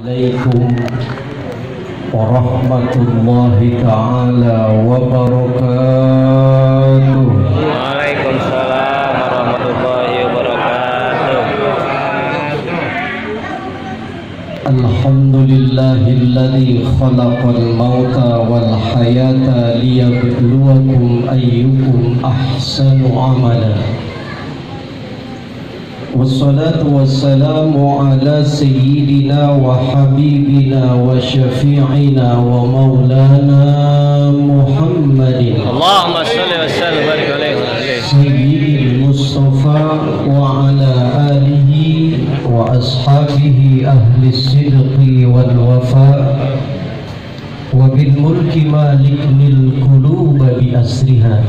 Assalamualaikum warahmatullahi ta'ala wabarakatuh. Waalaikumsalam warahmatullahi wabarakatuh. Alhamdulillahilladzi khalaqal mauta wal hayata liyabluwakum ayyukum ahsanu amala. Wassalatu wassalamu ala sayyidina wa habibina wa syafi'ina wa maulana Muhammadin Allahumma salli wa sallim wa barik alaihi sayyidil Mustafa wa ala alihi wa ashabihi ahli sidqi wal wafa wa bil mulki maliknil quluba bi asriha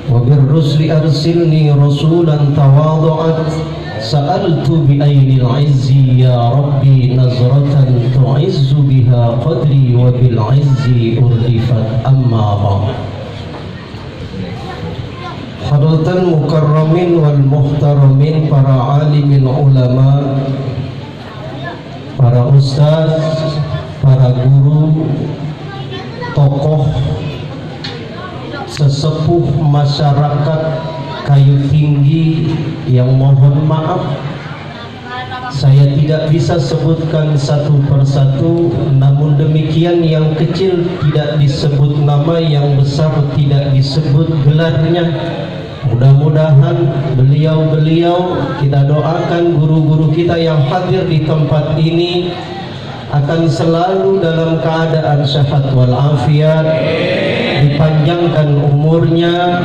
wa bir rusli arsilni rasulan tawadu'at sa'altu bi aynil izzi ya rabbi nazratan tu'izzu biha qadri wa bil izzi urdifat amma ba'd. Hadratan mukarramin wal muhtaramin, para alimin ulama, para ustaz, para guru, tokoh sesepuh masyarakat Kayu Tinggi yang mohon maaf saya tidak bisa sebutkan satu persatu, namun demikian yang kecil tidak disebut nama, yang besar tidak disebut gelarnya. Mudah-mudahan beliau-beliau, kita doakan guru-guru kita yang hadir di tempat ini akan selalu dalam keadaan sehat walafiat, dipanjangkan umurnya,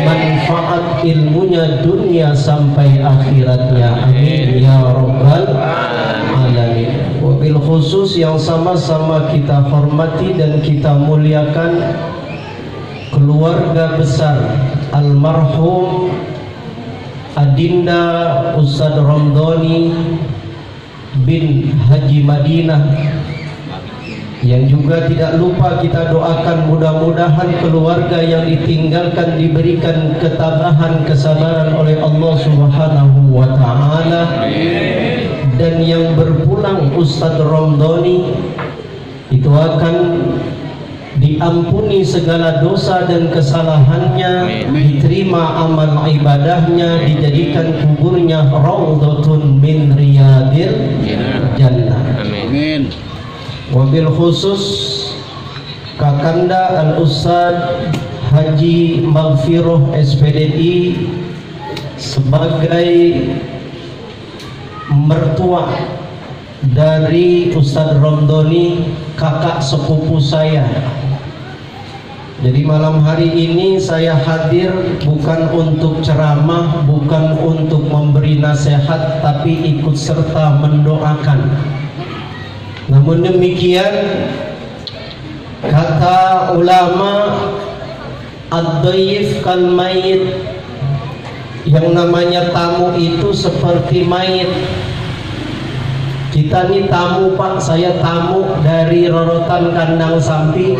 manfaat ilmunya dunia sampai akhiratnya, amin ya rabbal alamin. Wabil khusus yang sama-sama kita hormati dan kita muliakan keluarga besar almarhum Adinda Ustadz Ramdhani bin Haji Madinah, yang juga tidak lupa kita doakan mudah-mudahan keluarga yang ditinggalkan diberikan ketabahan, kesabaran oleh Allah Subhanahu wa ta'ala. Dan yang berpulang Ustadz Ramdhani itu akan diampuni segala dosa dan kesalahannya, diterima amal ibadahnya, dijadikan kuburnya raudhatun min riyadil jannah. Amin. Wabil khusus Kakanda Al-Ustadz Haji Maghfirah SPDI sebagai mertua dari Ustadz Ramdhani, kakak sepupu saya. Jadi malam hari ini saya hadir bukan untuk ceramah, bukan untuk memberi nasihat, tapi ikut serta mendoakan. Namun demikian, kata ulama, ad-dhaif kal mayit, yang namanya tamu itu seperti mayit. Kita nih tamu Pak, saya tamu dari rorotan kandang sapi,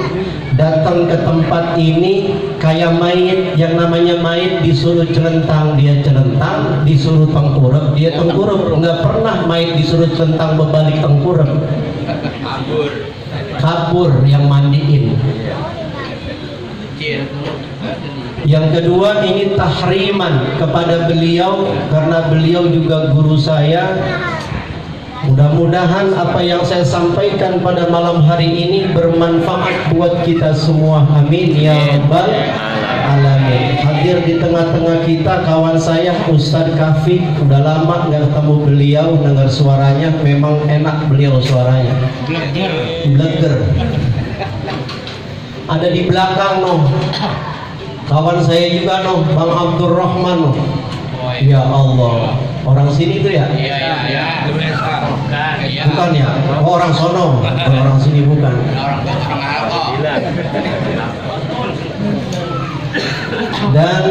datang ke tempat ini kayak mayit. Yang namanya mayit disuruh celentang dia celentang, disuruh tengkurap dia tengkurap. Nggak pernah mayit disuruh celentang berbalik tengkurap. Kabur yang mandiin. Yang kedua, ini tahriman kepada beliau karena beliau juga guru saya. Mudah-mudahan apa yang saya sampaikan pada malam hari ini bermanfaat buat kita semua, amin ya rabbal alamin. Hadir di tengah-tengah kita kawan saya Ustadz Kafi, udah lama nggak ketemu beliau, dengar suaranya memang enak beliau suaranya, bleger. Ada di belakang noh, kawan saya juga noh, Bang Abdurrahman noh. Ya Allah, orang sini tuh ya? Iya. Bukan ya? Oh, orang sono, orang sini bukan. Dan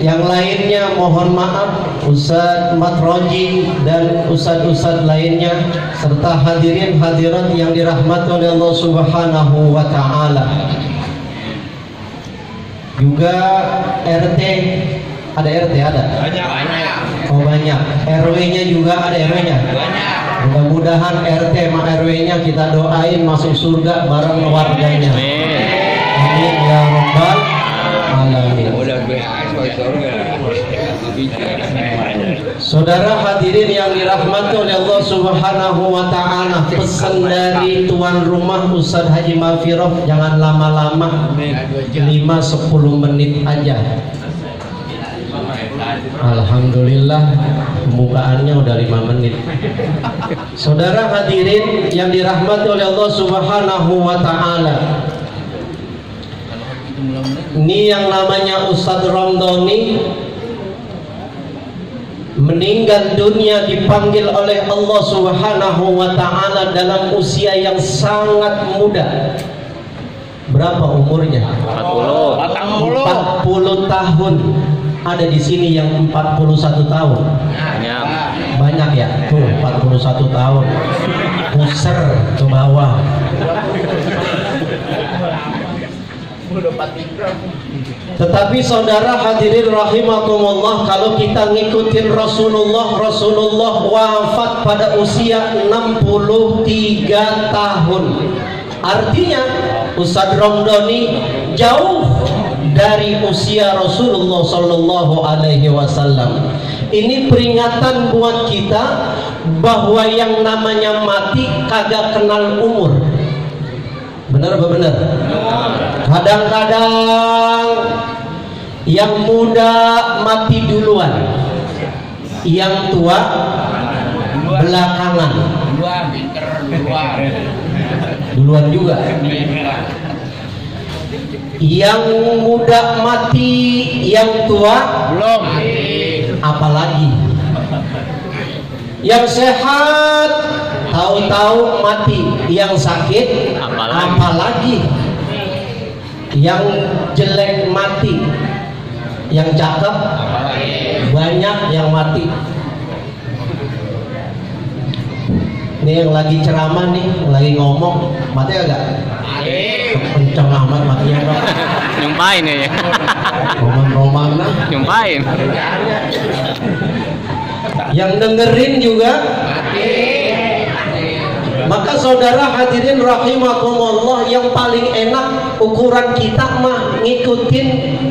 yang lainnya mohon maaf, Ustadz Matroji dan ustadz-ustadz lainnya serta hadirin hadirat yang dirahmati oleh Allah Subhanahu wa ta'ala. Juga RT, ada RT ada? Banyak. Oh banyak. RW-nya juga ada RW-nya? Banyak. Mudah-mudahan RT sama RW-nya kita doain masuk surga bareng warganya. Amin ya rabbal alamin. Saudara hadirin yang dirahmati oleh Allah Subhanahu wa taala, pesan dari tuan rumah Ustadz Haji Mafiroh, jangan lama-lama, 5-10 menit aja. Alhamdulillah pembukaannya udah 5 menit. Saudara hadirin yang dirahmati oleh Allah Subhanahu wa taala, ini yang namanya Ustadz Ramdhani meninggal dunia, dipanggil oleh Allah Subhanahu wa taala dalam usia yang sangat muda. Berapa umurnya? 40 tahun. Ada di sini yang 41 tahun. Banyak ya? Tuh, 41 tahun. Puser ke bawah. Tetapi saudara hadirin rahimakumullah, kalau kita ngikutin Rasulullah wafat pada usia 63 tahun. Artinya Ustadz Ramdhani jauh dari usia Rasulullah Sallallahu Alaihi Wasallam. Ini peringatan buat kita bahwa yang namanya mati kagak kenal umur. Benar apa benar? Kadang-kadang yang muda mati duluan, yang tua belakangan. Duluan juga. Yang muda mati, yang tua belum. Apalagi yang sehat tahu-tahu mati, yang sakit apalagi yang jelek mati, yang cakep banyak yang mati. Ini yang lagi ceramah nih, lagi ngomong, mati agak? Kencang amat matinya bro. Nyumpain ya. Roman-roman lah. Nyumpain. Yang dengerin juga. Maka saudara hadirin rahimakumullah, yang paling enak ukuran kita mah ngikutin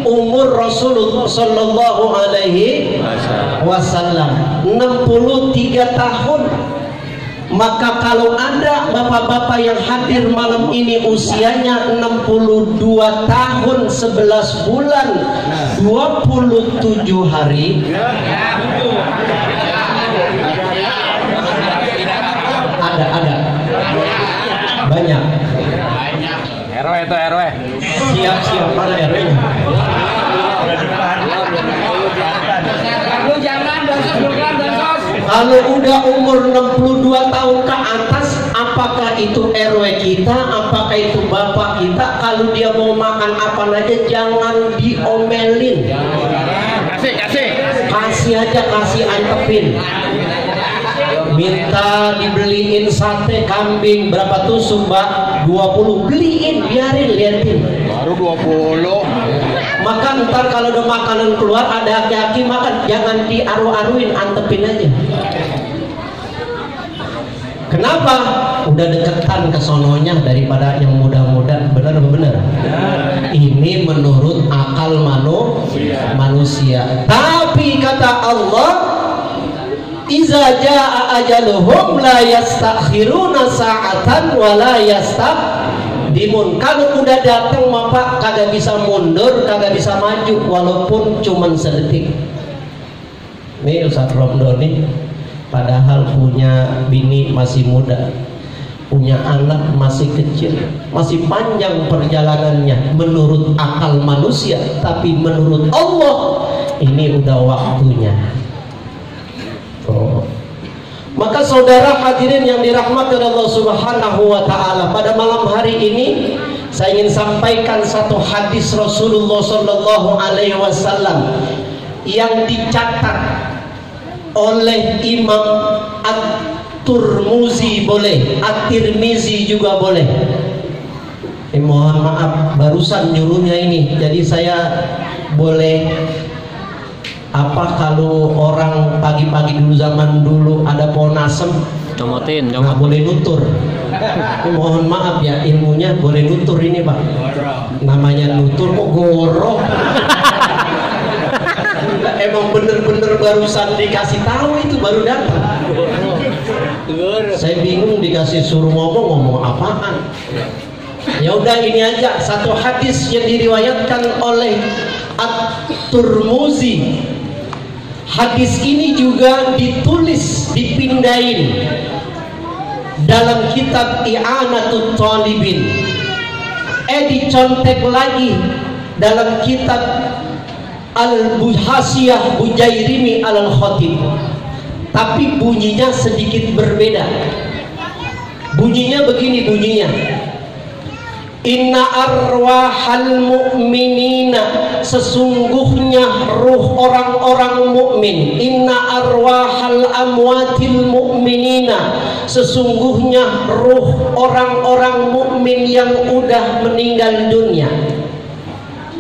umur Rasulullah Sallallahu Alaihi Wasallam, 63 tahun. Maka kalau ada bapak-bapak yang hadir malam ini usianya 62 tahun 11 bulan 27 hari, ada banyak. RW itu RW. Siap mana RW-nya? Kalau udah umur 62 tahun ke atas, apakah itu RW kita, apakah itu bapak kita, kalau dia mau makan apa aja jangan diomelin. Kasih aja, kasih antepin. Minta dibeliin sate kambing berapa tusuk mbak? 20. Beliin, biarin, liatin. Baru 20. Maka ntar kalau ada makanan keluar, ada aki-aki makan, jangan diaru-aruin, antepin aja. Kenapa? Udah deketan ke sononya daripada yang muda-muda. Benar apa benar? Ini menurut akal manusia. Tapi kata Allah, iza jaa ajaluhum la yastakhiruna sa'atan wa la yastaqdimun. Kalau udah datang Bapak kagak bisa mundur, kagak bisa maju walaupun cuman sedetik. Nih Ustadz Ramdhani padahal punya bini masih muda, punya anak masih kecil, masih panjang perjalanannya menurut akal manusia, tapi menurut Allah ini udah waktunya. Maka saudara hadirin yang dirahmati oleh Allah Subhanahu wa taala, pada malam hari ini saya ingin sampaikan satu hadis Rasulullah sallallahu alaihi wasallam yang dicatat oleh Imam At-Tirmizi, boleh, At-Tirmizi juga boleh. Mohon maaf barusan nyuruhnya ini, jadi saya boleh apa kalau orang pagi-pagi dulu, zaman dulu ada pohon asem, Comotin, nggak boleh nutur. Mohon maaf ya, ilmunya boleh nutur ini Pak. Namanya nutur kok goro. Emang bener-bener barusan dikasih tahu itu baru datang. Saya bingung dikasih suruh ngomong apaan. Ya udah ini aja satu hadis yang diriwayatkan oleh At-Tirmidzi. Hadis ini juga ditulis, dipindahin dalam kitab I'anatut Talibin. Dicontek lagi dalam kitab Al-Hasiyah Bujairimi Al-Khatib. Tapi bunyinya sedikit berbeda. Bunyinya begini bunyinya. Inna arwahal mu'minina, sesungguhnya ruh orang-orang mukmin. Inna arwahal amwatil mu'minina, sesungguhnya ruh orang-orang mukmin yang udah meninggal dunia.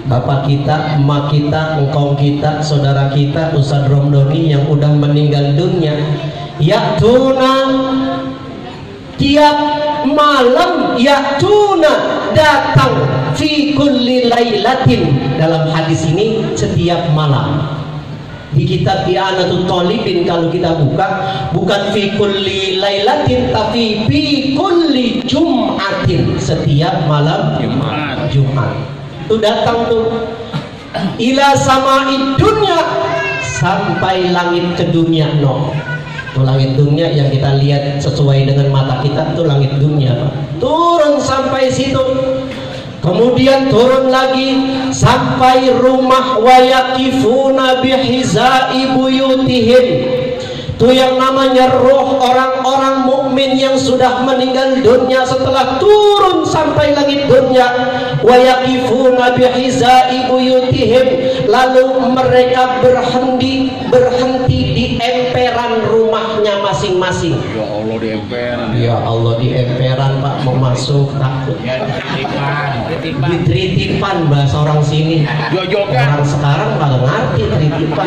Bapak kita, emak kita, engkau kita, saudara kita, Ustadz Romdoni yang udah meninggal dunia, yaktuna, tiap malam yaktuna, datang fi kulli lailatin. Dalam hadis ini setiap malam. Di kitab I'anatut Talibin kalau kita buka, bukan fi kulli lailatin tapi fi kulli jum'atin, setiap malam Jumat. Itu datang tuh ila sama'id dunya, sampai langit ke dunia. Tuh langit dunia yang kita lihat sesuai dengan mata kita, tuh langit dunia Pak. Turun sampai situ, kemudian turun lagi sampai rumah wayakifuna bihizai buyutihim. Itu yang namanya roh orang-orang mukmin yang sudah meninggal dunia. Setelah turun sampai langit dunia, wayakifuna bihizai buyutihim, lalu mereka berhenti di emperan rumahnya masing-masing. Ya Allah di emperan. Ya Allah di emperan Pak, mau masuk takut. Ya, Tritipan bahasa orang sini. Jojogan. Orang sekarang nggak ngerti tritipan.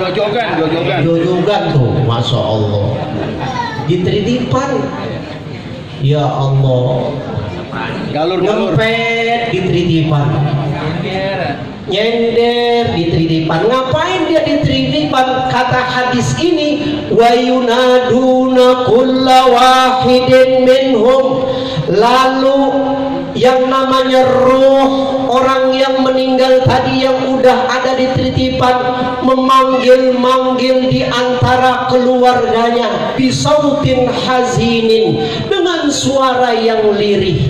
Jojogan tuh, masya Allah. Tritipan. Ya Allah. Galur. Ngempet di tritipan. Nyender di tritipan. Ngapain dia di tritipan? Kata hadis ini, wa yunaduna kulla wahidin minhum, lalu yang namanya ruh orang yang meninggal tadi yang udah ada di tritipan memanggil-manggil di antara keluarganya bisautin hazinin, dengan suara yang lirih.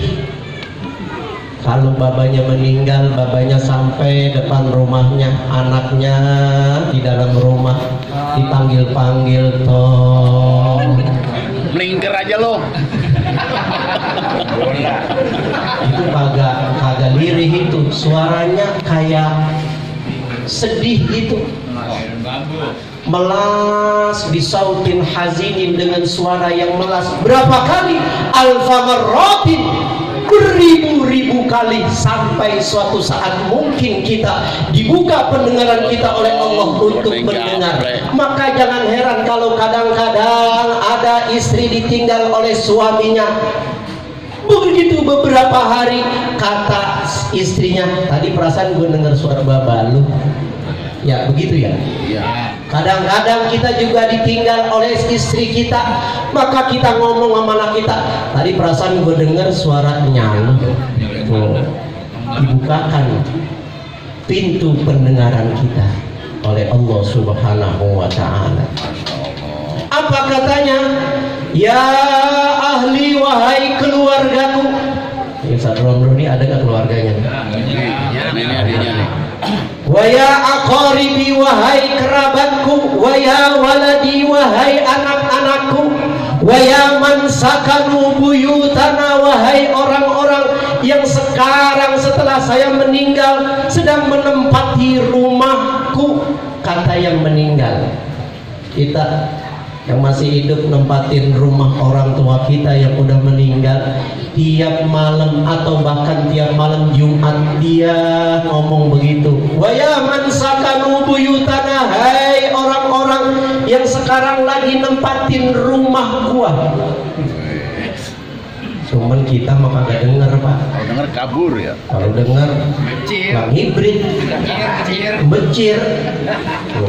Kalau babanya meninggal, babanya sampai depan rumahnya, anaknya di dalam rumah dipanggil-panggil, toh melingkar aja lo. Itu kagak lirih, itu suaranya kayak sedih gitu, melas bisautin hazinin, dengan suara yang melas. Berapa kali? Alfamarrotin, beribu-ribu kali, sampai suatu saat mungkin kita dibuka pendengaran kita oleh Allah untuk mendengar. Maka jangan heran kalau kadang-kadang ada istri ditinggal oleh suaminya. Begitu beberapa hari, kata istrinya, tadi perasaan gue dengar suara baba lu. Ya begitu ya. Kadang-kadang kita juga ditinggal oleh istri kita, maka kita ngomong sama anak kita, tadi perasaan gue dengar suara nyalu. Tuh, dibukakan pintu pendengaran kita oleh Allah Subhanahu wa Ta'ala. Apa katanya? Ya ahli, wahai keluargaku. Ustaz Romdoni ada nggak keluarganya? Wa ya aqaribi, wahai kerabatku. Wa ya waladi, wahai anak-anakku. Wa ya man sakanu buyutana, wahai orang-orang yang sekarang setelah saya meninggal sedang menempati rumahku. Kata yang meninggal, kita yang masih hidup nempatin rumah orang tua kita yang udah meninggal. Tiap malam atau bahkan tiap malam Jumat dia ngomong begitu, wa ya man sakanu buyutana, hai orang-orang yang sekarang lagi nempatin rumah gua. Cuman kita mah kagak denger, Pak. Kalau denger kabur ya. Kalau denger nggak ngibrit, becir. Tuh.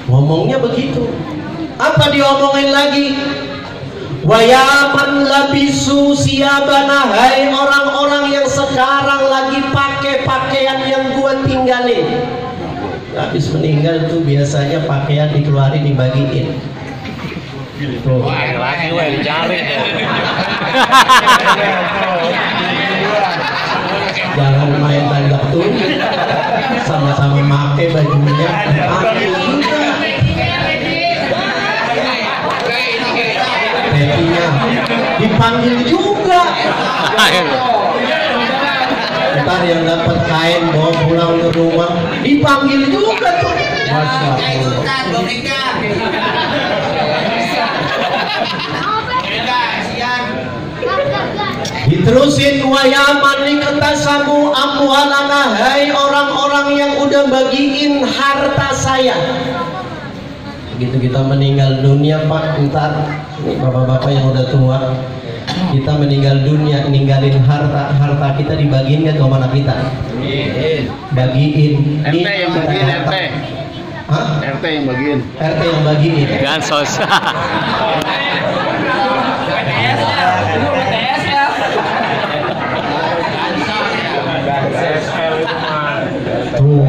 Ngomongnya begitu. Apa diomongin lagi? Wa ya man labisu siyabana, hai orang-orang yang sekarang lagi pakai pakaian yang gua tinggalin. Habis meninggal tuh biasanya pakaian dikeluarin dibagiin. Tuh. Lagi dicari. Jangan main tanda tuh, sama-sama make bajunya. Petinya dipanggil juga. Ntar yang dapat kain bawa pulang ke rumah dipanggil juga tuh. Masya Allah. Diterusin wa ya man iktasamu amwalana, hai orang-orang yang udah bagiin harta saya. Begitu kita meninggal dunia, Pak, ntar nih bapak-bapak yang udah tua, kita meninggal dunia ninggalin harta kita dibagiin nggak ke mana kita? Bagiin. RT yang bagiin, RT. Hah? RT yang bagiin. RT yang bagiin. Gansos. Tuh,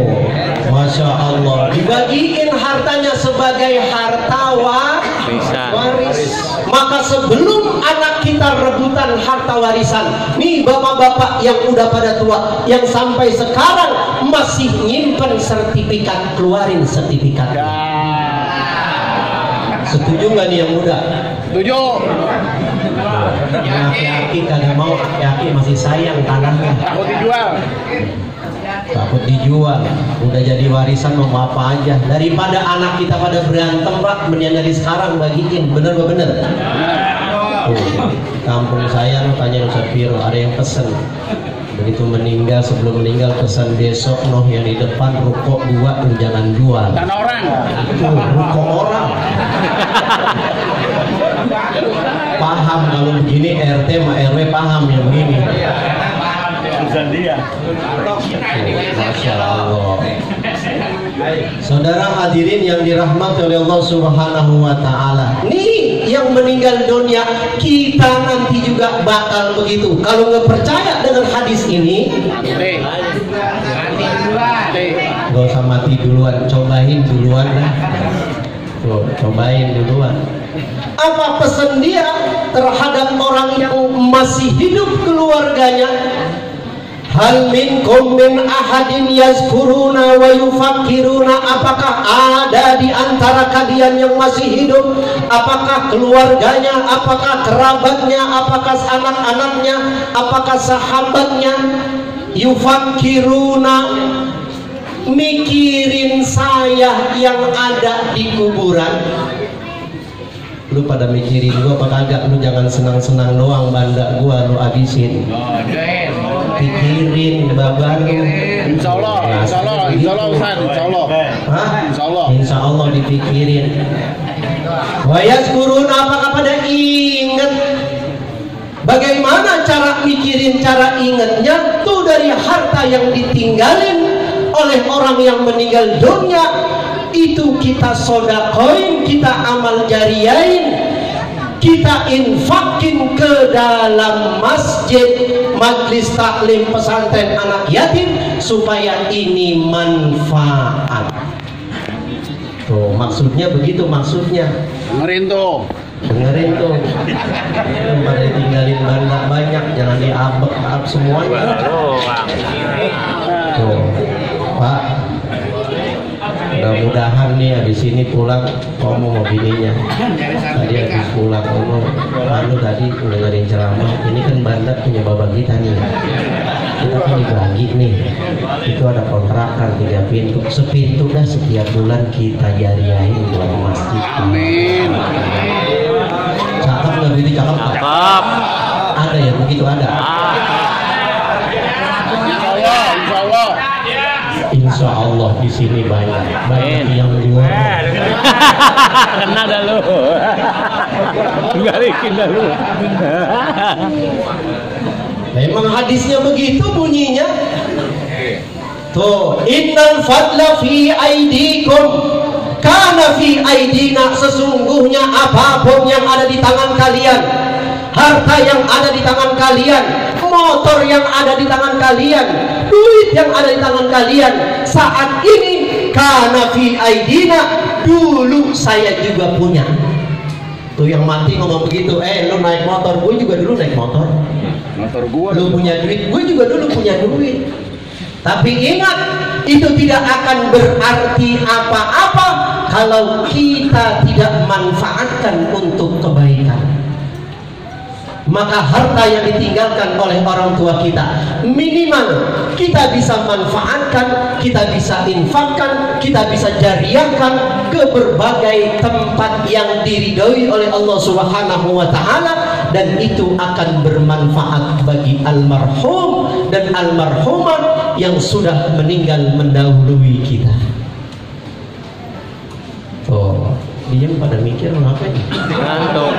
Masya Allah, dibagiin hartanya sebagai harta waris. Maka sebelum anak kita rebutan harta warisan, nih bapak-bapak yang udah pada tua, yang sampai sekarang masih nyimpen sertifikat, keluarin sertifikat. Setuju nggak nih yang muda? Setuju. Yang aki-aki kagak mau, aki-aki masih sayang tanahnya. Takut dijual. Takut dijual, udah jadi warisan mau apa aja. Daripada anak kita pada berantem, Pak, mendingan dari sekarang bagiin. Bener gak bener? Kampung saya lo tanya Ustaz Piro, ada yang pesen begitu meninggal, sebelum meninggal pesan besok noh yang di depan ruko 2 tuh jangan jual. Tanah orang. Tuh, ruko orang. Paham kalau begini, RT sama RW paham yang begini. Masya Allah. Saudara hadirin yang dirahmati oleh Allah Subhanahu wa Ta'ala, nih yang meninggal dunia kita nanti juga bakal begitu. Kalau nggak percaya dengan hadis ini, gak usah mati duluan, cobain duluan lah. Tuh, cobain duluan. Apa pesan dia terhadap orang yang masih hidup keluarganya? Hal minkum min ahadin yazkuruna wa yufakkiruna, apakah ada di antara kalian yang masih hidup? Apakah keluarganya, apakah kerabatnya, apakah anak-anaknya, apakah sahabatnya? Yufakkiruna, mikirin saya yang ada di kuburan. Lu pada mikirin gua apa kagak? Lu jangan senang-senang doang banda gua lu abisin. Pikirin baban lu. Insya Allah, Ustaz, Insya Allah. Hah? Insya Allah. Insya Allah dipikirin. Wa yazkurun, apakah pada ingat? Bagaimana cara mikirin, cara ingatnya? Tuh dari harta yang ditinggalin oleh orang yang meninggal dunia, itu kita sodakoin, kita amal jariyain, kita infakin ke dalam masjid, majlis taklim pesantren anak yatim, supaya ini manfaat. Tuh maksudnya begitu, maksudnya. Dengerin tuh. Dengerin tuh. Pada tinggalin banda banyak, jangan diabek-abek semuanya. Tuh, Pak. Mudah-mudahan nih habis ini pulang kamu mau bininya. Tadi habis pulang kamu lalu tadi udah ngadain ceramah. Ini kan bandar punya bapak kita nih. Kita kan dibagi nih. Itu ada kontrakan 3 pintu. Sepintu dah setiap bulan kita jariahin buat masjid. Amin. Cakep nggak begitu, cakep? Cakep. Ada ya begitu, ada. Insya Allah, Insya Allah. Insya Allah di sini banyak yang luar. Kena dah lu. Balikin dah lu. Memang hadisnya begitu bunyinya. Tuh, innal fadla fi aidikum kana fi aidina, sesungguhnya apapun yang ada di tangan kalian, harta yang ada di tangan kalian, motor yang ada di tangan kalian, duit yang ada di tangan kalian saat ini, kana fi aidina, dulu saya juga punya. Tuh yang mati ngomong begitu, lu naik motor, gue juga dulu naik motor. Motor gua. Lu punya duit, gue juga dulu punya duit. Tapi ingat, itu tidak akan berarti apa-apa kalau kita tidak manfaatkan untuk kebaikan. Maka harta yang ditinggalkan oleh orang tua kita, minimal kita bisa manfaatkan, kita bisa infakkan, kita bisa jariahkan ke berbagai tempat yang diridhoi oleh Allah Subhanahu wa Ta'ala, dan itu akan bermanfaat bagi almarhum dan almarhumah yang sudah meninggal mendahului kita. Tuh, diam pada mikir ngapain? Ngantuk.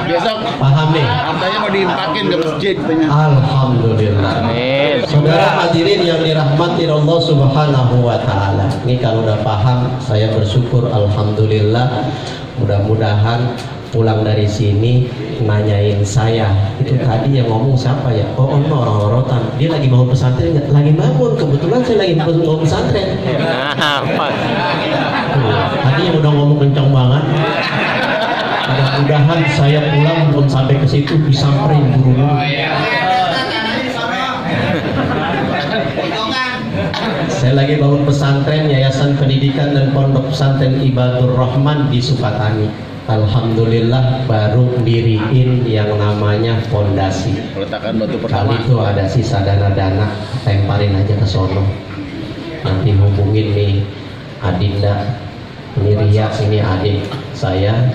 Besok Paham nih? hartanya mau diimpakin ke masjid. Alhamdulillah. Amin. Saudara hadirin yang dirahmati Allah Subhanahu wa Ta'ala, ini kalau udah paham, saya bersyukur. Alhamdulillah. Mudah-mudahan pulang dari sini nanyain saya, itu tadi yang ngomong siapa ya? Oh, orang Rotan. Dia lagi bangun pesantren nggak? Lagi bangun. Kebetulan saya lagi bangun pesantren. Tadi yang udah ngomong kencang banget. Mudah-mudahan saya pulang belum sampai ke situ disamperin guru-guru. Saya lagi bangun pesantren, Yayasan Pendidikan dan Pondok Pesantren Ibadur Rahman di Sukatani. Alhamdulillah baru diriin yang namanya fondasi. Peletakan batu Kali pertama. itu ada sisa dana-dana, temparin aja ke sono. Nanti hubungin nih Adinda, ini Ria, ini adik saya,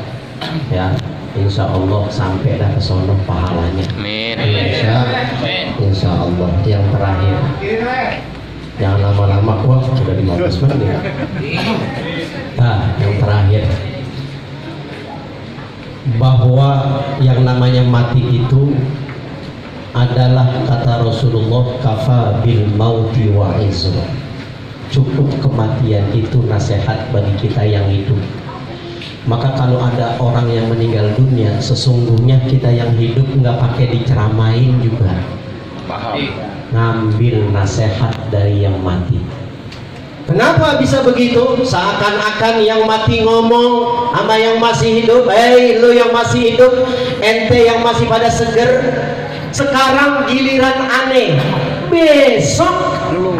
ya. Insya Allah sampai dah ke sono pahalanya. Amin. Insya Allah. Yang terakhir, jangan lama-lama, wah sudah 15 menit. Nah, yang terakhir, bahwa yang namanya mati itu adalah kata Rasulullah, kafa bil mauti wa'izun. Cukup kematian itu nasihat bagi kita yang hidup. Maka kalau ada orang yang meninggal dunia, sesungguhnya kita yang hidup nggak pakai diceramain juga, Paham. ngambil nasihat dari yang mati. Kenapa bisa begitu? Seakan-akan yang mati ngomong sama yang masih hidup, hei lu yang masih hidup, ente yang masih pada seger, sekarang giliran aneh, besok Lu.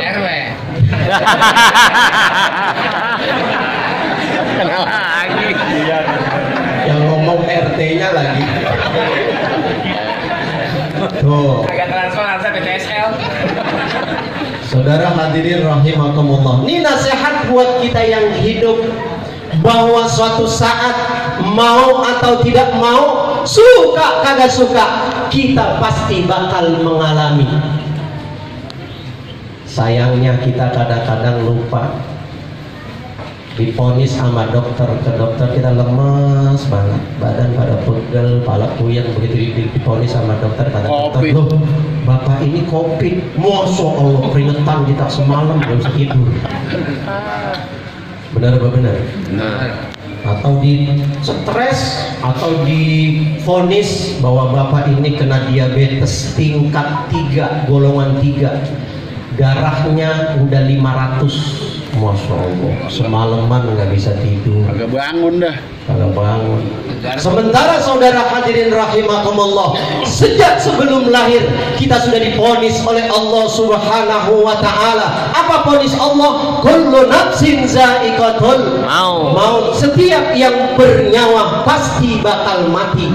RW. Kenal lagi. yang ngomong RT-nya lagi. Tuh. Agak transfer harusnya PTSL. Saudara hadirin rahimakumullah, ini nasihat buat kita yang hidup, bahwa suatu saat mau atau tidak mau, suka kagak suka, kita pasti bakal mengalami. Sayangnya kita kadang-kadang lupa. Diponis sama dokter, ke dokter kita lemas banget, badan pada pegel, kepala puyeng. Begitu diponis sama dokter, kata dokter, loh bapak ini COVID. Masya Allah, keringetan kita semalam belum bisa tidur. Benar apa benar? Atau di stres, atau diponis bahwa bapak ini kena diabetes tingkat 3, golongan 3, darahnya udah 500. Masya Allah, semalaman nggak bisa tidur, Agak bangun dah. kagak bangun. Sementara saudara hadirin rahimakumullah, sejak sebelum lahir kita sudah diponis oleh Allah Subhanahu wa Ta'ala. Apa ponis Allah? Kullu nafsin za'iqatul maut. Setiap yang bernyawa pasti bakal mati.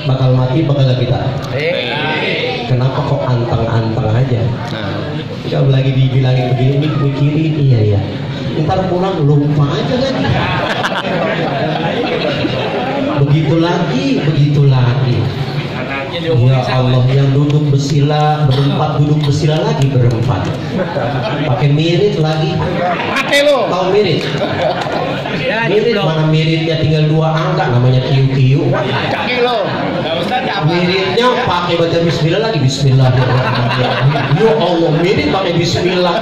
Bakal mati bakal kita. Kenapa kok anteng-anteng aja? Kalau lagi dibilangin begini, mikirin, iya ya. Ntar pulang lupa aja lagi. Begitu lagi, begitu lagi. Ya Allah, yang duduk bersila berempat, duduk bersila lagi berempat. Pakai mirit lagi. Pakai lo. Tahu mirit? Mirit mana miritnya tinggal 2 angka, namanya kiu-kiu. Pakai lo. Miritnya pakai baca bismillah lagi, bismillahirrahmanirrahim. Ya Allah, mirit pakai bismillah.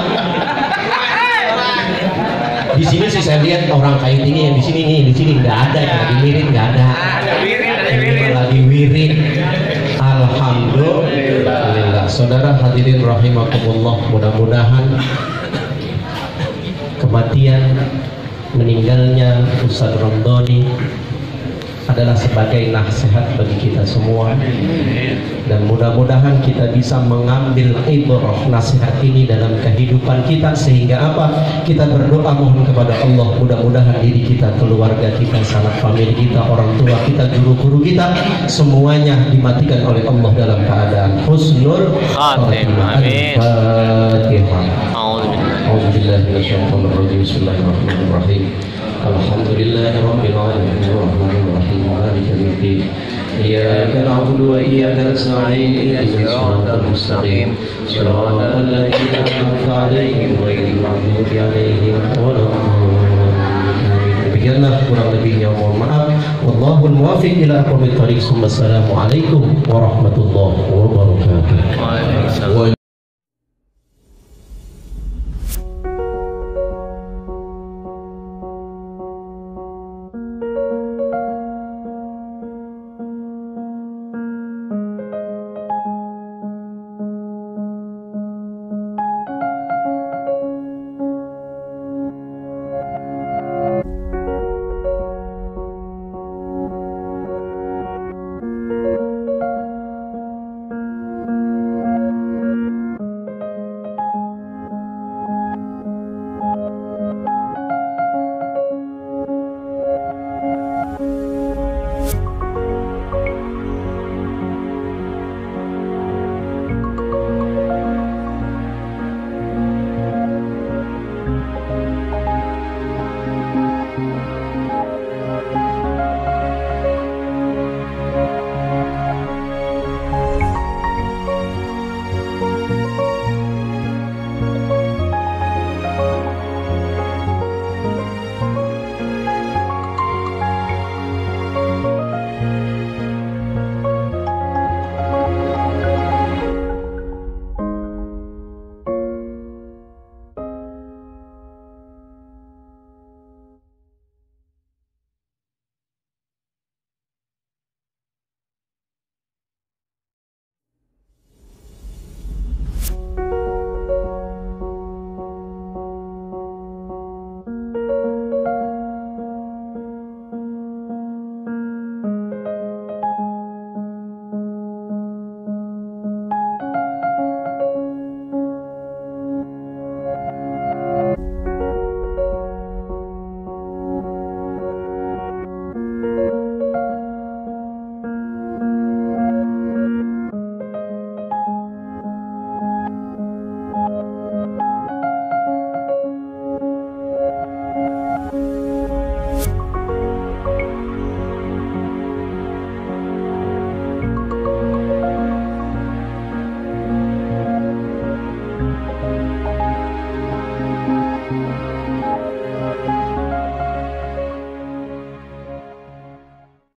Di sini sih saya lihat orang kayu tinggi yang di sini nih, di sini nggak ada yang lagi mirit, nggak ada. Lagi wirid. Alhamdulillah. Saudara hadirin rahimakumullah, mudah-mudahan kematian meninggalnya Ustaz Ramdhani adalah sebagai nasihat bagi kita semua, dan mudah-mudahan kita bisa mengambil ibrah nasihat ini dalam kehidupan kita, sehingga apa? Kita berdoa mohon kepada Allah, mudah-mudahan diri kita, keluarga kita, sanak famili kita, orang tua kita, guru-guru kita, semuanya dimatikan oleh Allah dalam keadaan husnul khatimah. Amin. Al-Fatihah. A'udzubillahi minasyaitonir rajim. Bismillahirrahmanirrahim. Alhamdulillahirabbil alamin arrahmanir rahim maliki yaumiddin. Iyyaka na'budu wa iyyaka nasta'in ihdinas siratal mustaqim siratal ladzina an'amta 'alaihim ghairil maghdubi 'alaihim waladdallin. Demikianlah kurang lebihnya, mohon maaf. Wallahul muwaffiq ila aqwamit thoriq. Wassalamualaikum warahmatullahi wabarakatuh.